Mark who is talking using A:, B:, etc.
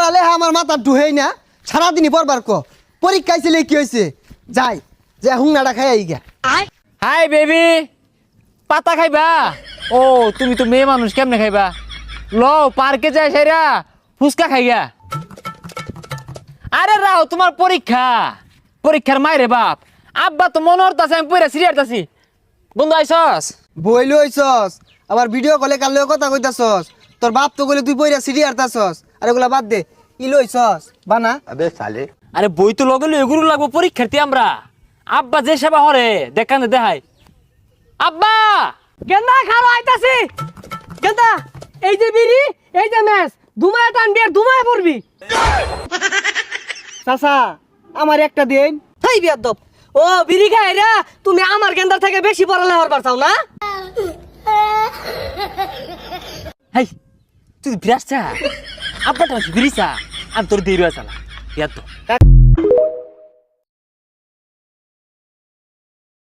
A: পড়ালে আমার মাথা ঢুহেই না সারাদিনই পড়বার ক পরীক্ষা ছিল কি হয়েছে যাই যে হুংনাটা খাই আই গা
B: হাই বেবি পাতা খাইবা ও তুমি তো মেয়ে মানুষ কেমনে খাইবা ল পার্কে যাই সেরা ফুচকা খাইগা আরে রাও তোমার পরীক্ষার মাইরে বাপ আব্বা তো মনে হতাছে আমি পড়া সিরিয়ারতাছি বন্ধু আইসস
A: বই লইছস আবার ভিডিও কলে কাল কথা কইতাছস তোর বাপ তো কইলে তুই বইরা সিডি আরতাছস আর এগুলা বাদ দে ই লইছস বানা
B: আরে বই তো লগলে এগুলো লাগবো পরীক্ষার্থী আমরা আব্বা যে সেবা হরে দেখানে দেখাই আব্বা
C: গেন্দা খালো আইতাছি গেন্দা এই যে বিড়ি এই যে ম্যাচ ধুমায় টানবি আর ধুমায় পড়বি
A: চাচা আমার একটা দিন
C: তাই বিয়াদব ও বিড়ি খাইরা তুমি আমার গেন্দার থেকে বেশি পড়ালে হরবার চাও না
B: হাই তুই বিরাসা আব্বাটা বিরিসা আমি তোর দেরি আছে না ইয়াদ তো